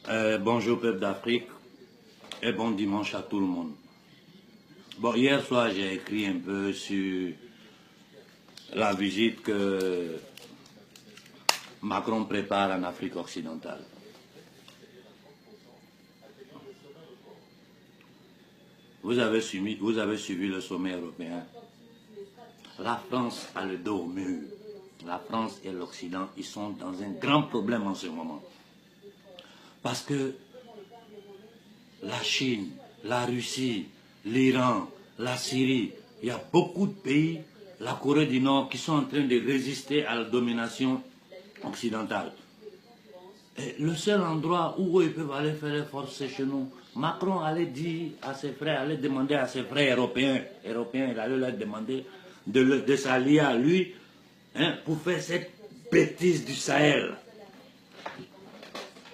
Bonjour peuple d'Afrique et bon dimanche à tout le monde. Bon, hier soir j'ai écrit un peu sur la visite que Macron prépare en Afrique occidentale. Vous avez suivi le sommet européen. La France a le dos au mur. La France et l'Occident, ils sont dans un grand problème en ce moment. Parce que la Chine, la Russie, l'Iran, la Syrie, il y a beaucoup de pays, la Corée du Nord, qui sont en train de résister à la domination occidentale. Et le seul endroit où ils peuvent aller faire les forces, c'est chez nous. Macron allait dire à ses frères, allait demander à ses frères européens, il allait leur demander de s'allier à lui pour faire cette bêtise du Sahel.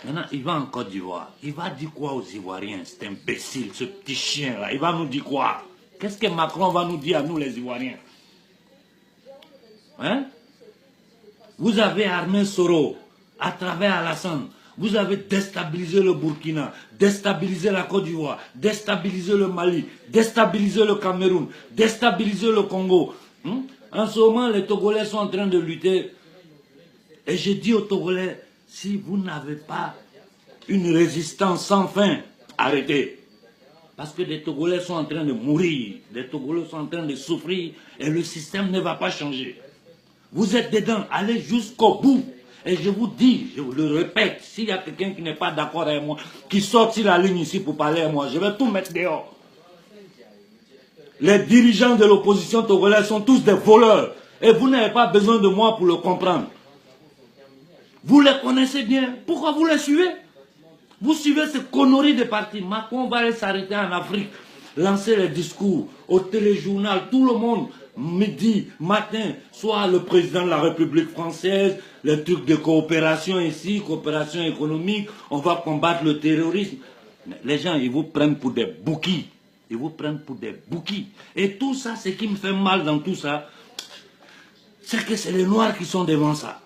Maintenant, il va en Côte d'Ivoire. Il va dire quoi aux Ivoiriens, cet imbécile, ce petit chien-là? Il va nous dire quoi? Qu'est-ce que Macron va nous dire à nous, les Ivoiriens? Vous avez armé Soro à travers Alassane. Vous avez déstabilisé le Burkina, déstabilisé la Côte d'Ivoire, déstabilisé le Mali, déstabilisé le Cameroun, déstabilisé le Congo. En ce moment, les Togolais sont en train de lutter. Et je dis aux Togolais, si vous n'avez pas une résistance sans fin, arrêtez. Parce que les Togolais sont en train de mourir, les Togolais sont en train de souffrir et le système ne va pas changer. Vous êtes dedans, allez jusqu'au bout. Et je vous dis, je vous le répète, s'il y a quelqu'un qui n'est pas d'accord avec moi, qui sort sur la ligne ici pour parler à moi, je vais tout mettre dehors. Les dirigeants de l'opposition togolaise sont tous des voleurs. Et vous n'avez pas besoin de moi pour le comprendre. Vous les connaissez bien. Pourquoi vous les suivez? Vous suivez ces conneries de partis. Macron va aller s'arrêter en Afrique, lancer les discours au téléjournal, tout le monde, midi, matin, soit le président de la République française, les trucs de coopération ici, coopération économique, on va combattre le terrorisme. Les gens, ils vous prennent pour des bouquis. Ils vous prennent pour des bouquis. Et tout ça, ce qui me fait mal dans tout ça, c'est que c'est les Noirs qui sont devant ça.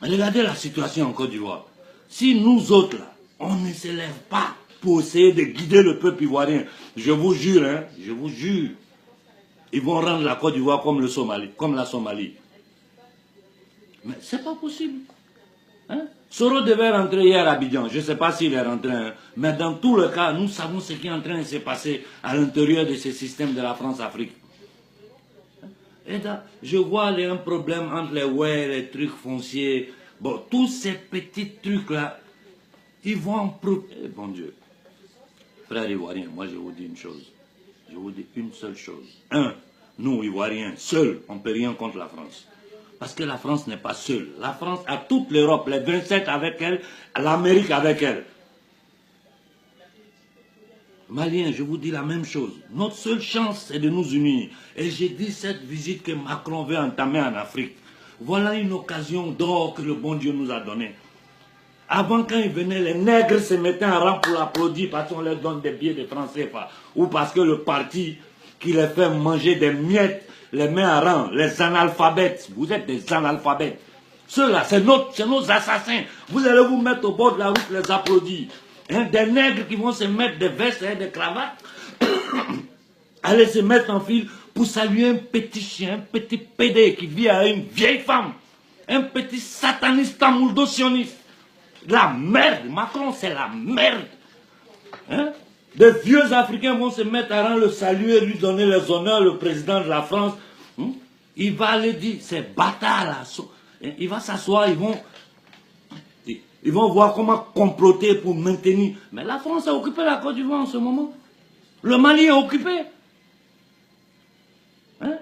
Regardez la situation en Côte d'Ivoire. Si nous autres, là, on ne se lève pas pour essayer de guider le peuple ivoirien, je vous jure, je vous jure, ils vont rendre la Côte d'Ivoire comme la Somalie. Mais c'est pas possible. Soro devait rentrer hier à Abidjan. Je ne sais pas s'il est rentré. Mais dans tout le cas, nous savons ce qui est en train de se passer à l'intérieur de ce système de la France-Afrique. Et là, je vois un problème entre les trucs fonciers. Bon, tous ces petits trucs-là, ils vont en bon Dieu. Frères ivoiriens, moi je vous dis une chose. Je vous dis une seule chose. Nous, Ivoiriens, seuls, on ne peut rien contre la France. Parce que la France n'est pas seule. La France a toute l'Europe, les 27 avec elle, l'Amérique avec elle. Maliens, je vous dis la même chose. Notre seule chance, c'est de nous unir. Et j'ai dit cette visite que Macron veut entamer en Afrique. Voilà une occasion d'or que le bon Dieu nous a donnée. Avant, quand ils venaient, les nègres se mettaient en rang pour applaudir parce qu'on leur donne des billets de francs CFA. Ou parce que le parti qui les fait manger des miettes les met en rang. Les analphabètes. Vous êtes des analphabètes. Ceux-là, c'est nos assassins. Vous allez vous mettre au bord de la route, les applaudir. Des nègres qui vont se mettre des vestes et des cravates, aller se mettre en file pour saluer un petit chien, un petit pédé qui vit à une vieille femme, un petit sataniste tamouldo-sioniste. La merde, Macron c'est la merde. Des vieux Africains vont se mettre à le saluer, lui donner les honneurs, le président de la France. Il va aller dire, ces bâtards-là, il va s'asseoir, ils vont voir comment comploter pour maintenir. Mais la France a occupé la Côte d'Ivoire en ce moment. Le Mali est occupé.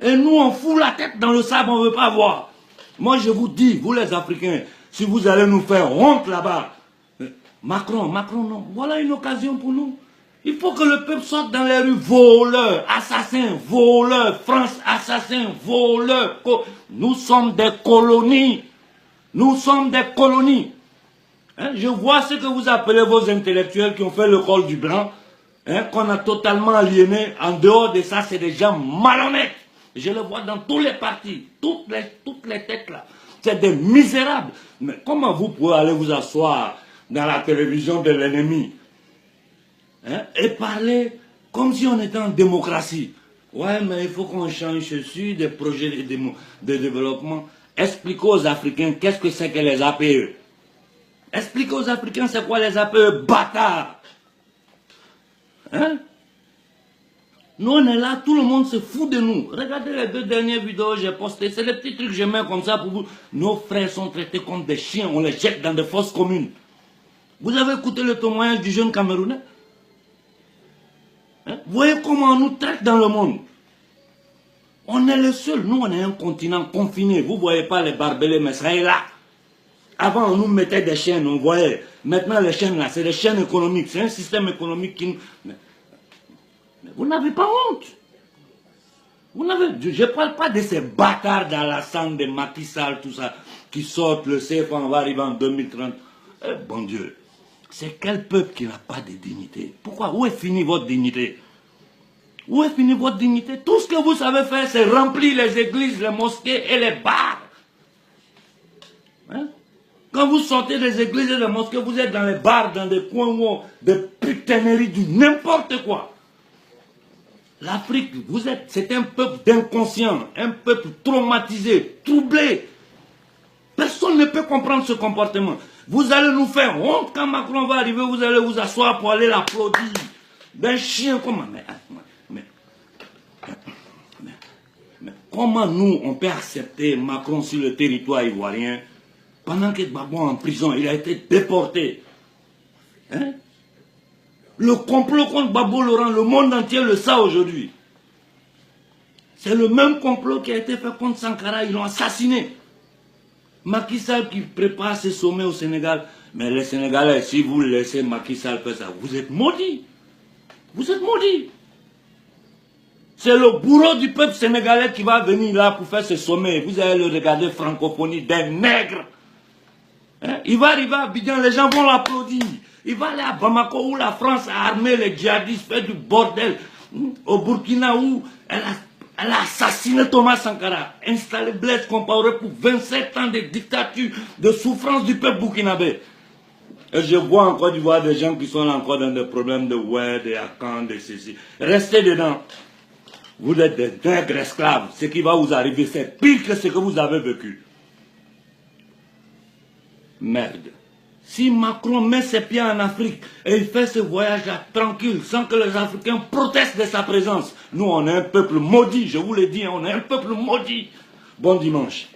Et nous, on fout la tête dans le sable, on ne veut pas voir. Moi, je vous dis, vous les Africains, si vous allez nous faire honte là-bas, Macron, non. Voilà une occasion pour nous. Il faut que le peuple sorte dans les rues, voleurs, assassins, voleurs, France, assassins, voleurs. Nous sommes des colonies. Nous sommes des colonies. Je vois ce que vous appelez vos intellectuels qui ont fait le col du blanc, qu'on a totalement aliénés. En dehors de ça, c'est des gens malhonnêtes. Je le vois dans tous les partis, toutes les têtes là. C'est des misérables. Mais comment vous pouvez aller vous asseoir dans la télévision de l'ennemi. Hein? Et parler comme si on était en démocratie. Ouais, mais il faut qu'on change ceci, des projets de développement. Expliquez aux Africains qu'est-ce que c'est que les APE. Expliquez aux Africains c'est quoi les APE, bâtards. Hein? Nous on est là, tout le monde se fout de nous. Regardez les 2 dernières vidéos que j'ai postées, c'est des petits trucs que je mets comme ça pour vous. Nos frères sont traités comme des chiens, on les jette dans des fosses communes. Vous avez écouté le témoignage du jeune Camerounais? Hein? Vous voyez comment on nous traite dans le monde? On est les seuls, nous on est un continent confiné. Vous ne voyez pas les barbelés, mais ça est là. Avant on nous mettait des chaînes, on voyait. Maintenant les chaînes là, c'est des chaînes économiques. C'est un système économique qui... Mais vous n'avez pas honte. Je ne parle pas de ces bâtards d'Alassane, de Macky Sall, tout ça, qui sortent le CFA, on va arriver en 2030. Eh, bon Dieu, c'est quel peuple qui n'a pas de dignité? Pourquoi? Où est finie votre dignité? Où est finie votre dignité? Tout ce que vous savez faire, c'est remplir les églises, les mosquées et les bars. Hein? Quand vous sortez des églises et des mosquées, vous êtes dans les bars, dans des coins où des putaneries, du n'importe quoi. L'Afrique, c'est un peuple d'inconscients, un peuple traumatisé, troublé. Personne ne peut comprendre ce comportement. Vous allez nous faire honte quand Macron va arriver, vous allez vous asseoir pour aller l'applaudir. D'un chien, comment? Mais comment nous, on peut accepter Macron sur le territoire ivoirien pendant que Gbagbo est en prison, il a été déporté? Hein? Le complot contre Gbagbo Laurent, le monde entier le sait aujourd'hui. C'est le même complot qui a été fait contre Sankara, ils l'ont assassiné. Macky Sall qui prépare ses sommets au Sénégal. Mais les Sénégalais, si vous laissez Macky Sall faire ça, vous êtes maudits. Vous êtes maudits. C'est le bourreau du peuple sénégalais qui va venir là pour faire ce sommet. Vous allez le regarder, francophonie des nègres. Hein? Il va arriver à Abidjan, les gens vont l'applaudir. Il va aller à Bamako où la France a armé les djihadistes, fait du bordel. Au Burkina où elle a assassiné Thomas Sankara, installé Blaise Compaoré pour 27 ans de dictature, de souffrance du peuple burkinabé. Et je vois encore du voir des gens qui sont là encore dans des problèmes de ouais, de Akan, de ceci. Restez dedans. Vous êtes des nègres esclaves. Ce qui va vous arriver, c'est pire que ce que vous avez vécu. Merde. Si Macron met ses pieds en Afrique et il fait ce voyage-là tranquille, sans que les Africains protestent de sa présence, nous on est un peuple maudit, je vous l'ai dit, on est un peuple maudit. Bon dimanche.